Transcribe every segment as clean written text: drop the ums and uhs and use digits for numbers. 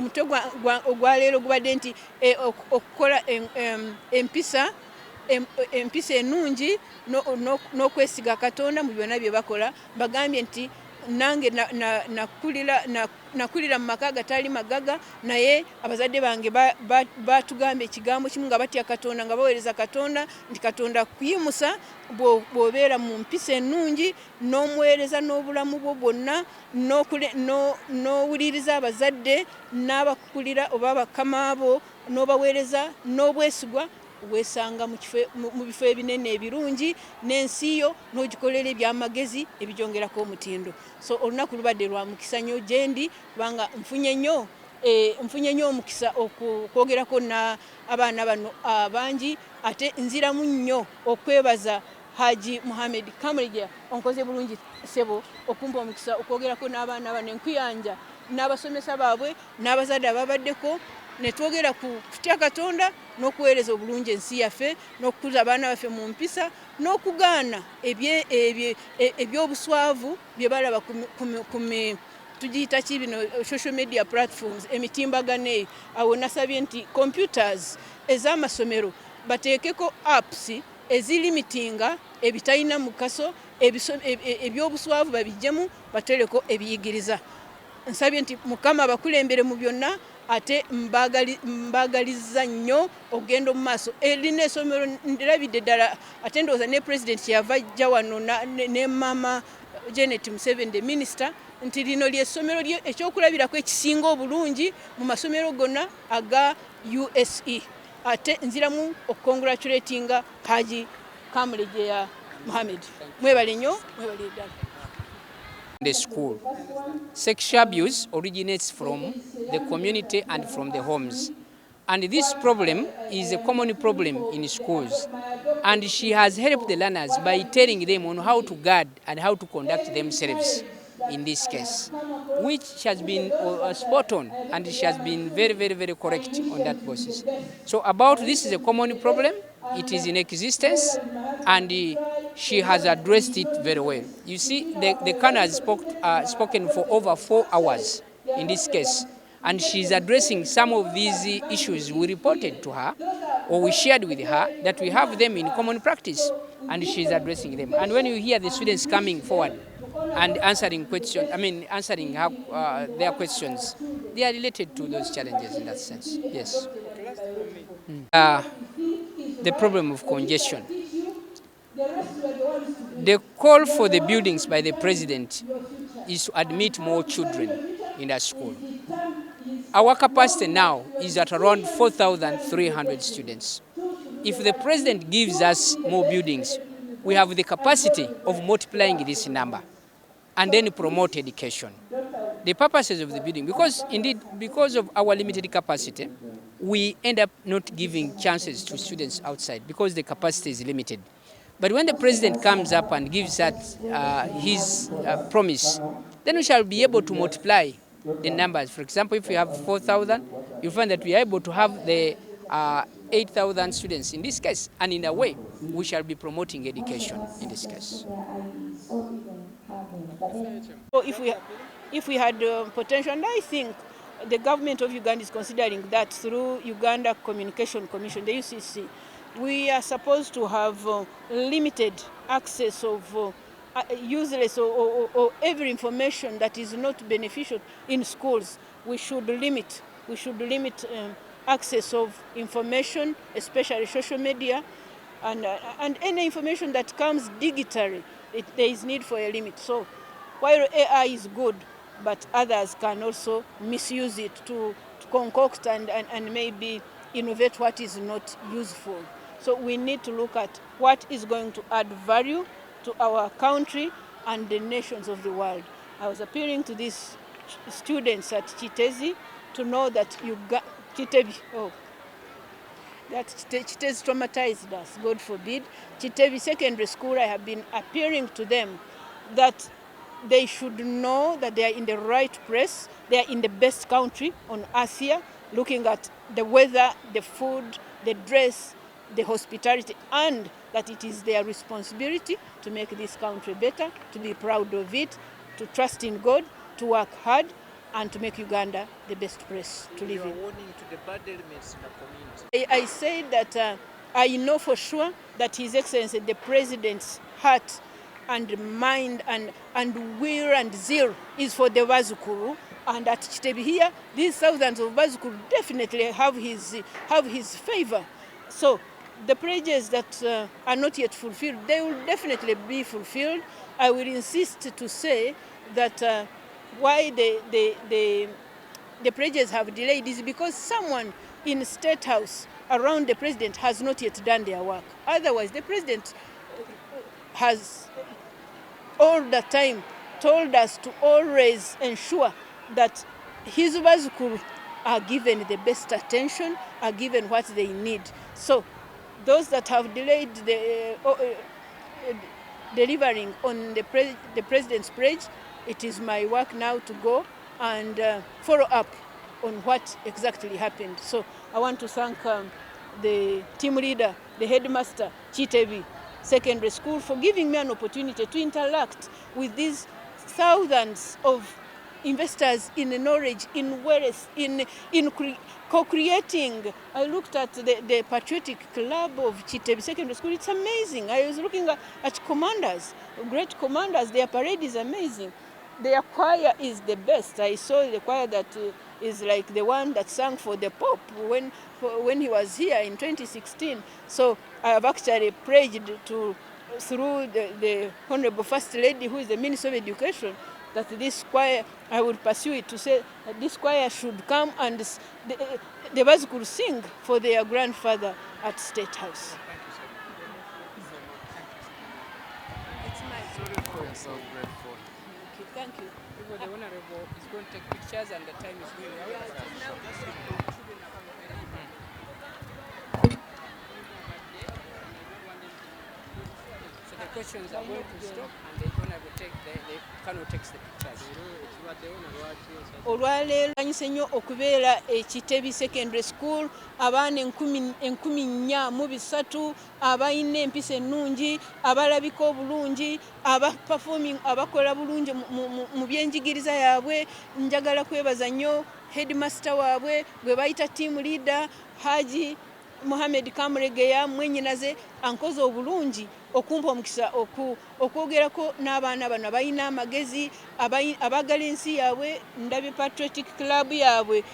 omutwe ogwaleero gubadde nti okukola empisa ennungi n'okwesiga Katonda mu byonna bye bakola. Bagambye nti nange nakulira mu maka gatali magaga, naye abazadde bange batugamba ekigambo kimu nga batya Katonda, nga baweereza Katonda, nti Katonda kuyimusa bw'obeera mu mpisa ennungi n'omuweereza n'obulamu bwo bwonna, n'owuliriza abazadde n'abakulira oba abakama abo, n'obaweereza n'obwesigwa, weesanga mu bifo ebinene ebirungi, n'ensi yo n'ogikolera ebyamagezi ebigyongerako omutindo. So olunaku lubadde lwa mukisa nnyo gye ndi, kubanga nfunye nnyo omukisa okwogerako n'abaana bano abangi, ate nziramu nnyo okwebaza Haji Muhammad Kamulija, onkoze bulungi ssebo okumpa omukisa okwogerako n'abaana bano, enkuyanja n'abasomesa baabwe n'abazadde ababaddeko, ne twogera ku kutya Katonda n'okuweereza obulungi ensi yaffe, n'okukuza abaana baffe mu mpisa, n'okugaana ebyobuswavu bye balaba tugiyita ki bino social media platforms, emitimbagano eyo. Awo nasabye nti computers ez'amasomero bateekeko apps ezilimitinga ebitalina mugaso, ebyobuswavu babijjemu, batereko ebiyigiriza. Nsabye nti Mukama abakulembere mu byonna, ate mbagaliza nnyo okugenda mu maaso. Erina essomero ndirabidde ddala, ate ndowooza ne President kyeyava ajja wano ne Mama Janet Museveni, the Minister, nti lino ly'essomero ekyokulabirako ekisinga obulungi mu masomero gonna aga USE. Ate nziramu okukongratulatinga Haji Kamulija Muhammad. Mwebale nnyo, mwebale ddala. The school. Sexual abuse originates from the community and from the homes. And this problem is a common problem in schools. And she has helped the learners by telling them on how to guard and how to conduct themselves in this case, which has been spot on, and she has been very, very, very correct on that basis. So about this is a common problem. It is in existence, and she has addressed it very well. You see, the Kana has spoken for over 4 hours in this case, and she's addressing some of these issues we reported to her, or we shared with her, that we have them in common practice, and she's addressing them. And when you hear the students coming forward and answering questions, answering their questions, they are related to those challenges in that sense. Yes. The problem of congestion. The call for the buildings by the President is to admit more children in that school. Our capacity now is at around 4,300 students. If the President gives us more buildings, we have the capacity of multiplying this number and then promote education. The purposes of the building, because of our limited capacity, we end up not giving chances to students outside because the capacity is limited. But when the President comes up and gives us his promise, then we shall be able to multiply the numbers. For example, if we have 4,000, you find that we are able to have the 8,000 students in this case, and in a way, we shall be promoting education in this case. So if we had potential, and I think the government of Uganda is considering that through Uganda Communication Commission, the UCC, we are supposed to have limited access of useless or every information that is not beneficial in schools. We should limit access of information, especially social media, and any information that comes digitally. There is need for a limit. So while AI is good, but others can also misuse it to concoct and maybe innovate what is not useful. So we need to look at what is going to add value to our country and the nations of the world. I was appealing to these students at Chitezi to know that Chitezi traumatized us, God forbid. Chitezi Secondary School, I have been appealing to them that they should know that they are in the right place, they are in the best country on earth here, looking at the weather, the food, the dress, the hospitality, and that it is their responsibility to make this country better, to be proud of it, to trust in God, to work hard, and to make Uganda the best place to live in. You are warning to the bad elements in the community. I say that I know for sure that His Excellency the President's heart and mind and will and zeal is for the Bazukuru, and at Kitebi here, these thousands of Bazukuru definitely have his favor. So the pledges that are not yet fulfilled, they will definitely be fulfilled. I will insist to say that why the pledges have delayed is because someone in State House around the President has not yet done their work. Otherwise, the President has all the time told us to always ensure that his Bazukuru are given the best attention, are given what they need. So those that have delayed delivering on the President's pledge, it is my work now to go and follow up on what exactly happened. So I want to thank the team leader, the headmaster, Kitebi Secondary School, for giving me an opportunity to interact with these thousands of investors in knowledge, in wealth, in co-creating. I looked at the patriotic club of Kitebi Secondary School. It's amazing. I was looking at commanders, great commanders. Their parade is amazing. Their choir is the best. I saw the choir that is like the one that sang for the Pope when he was here in 2016. So I have actually prayed through the Honorable First Lady, who is the Minister of Education, that this choir, I would pursue it to say that this choir should come and the Bazukuru sing for their grandfather at State House. Thank you. The Honorable is going to take pictures and the time is going out. So the questions are going to stop and the Honorable cannot take the pictures. Olwaleero nsanyuse nnyo okubeera Kitebi Secondary School, abaana 1,430 abalina empisa ennungi, abalabika obulungi, abaperforming, abakola bulungi mu byenjigiriza yaabwe. Njagala kwebaza nnyo headmaster waabwe gwe bayita team leader Haji Mohamed Kamregeya mwennyinaze ankoze obulungi okumpa omukisa okwogerako n'abaana bano abalina amagezi, abaagala ensi yaabwe. Ndabye patriotic club yaabwe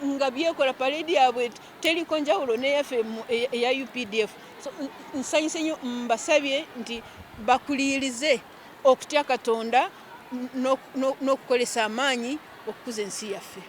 nga byekola parade yaabwe teriko njawulo n'eyaffe eya UPDF. So nsanyuse nnyo, mbasabye nti bakulirize okutya Katonda n'okukolesa amaanyi okukuza ensi yaffe.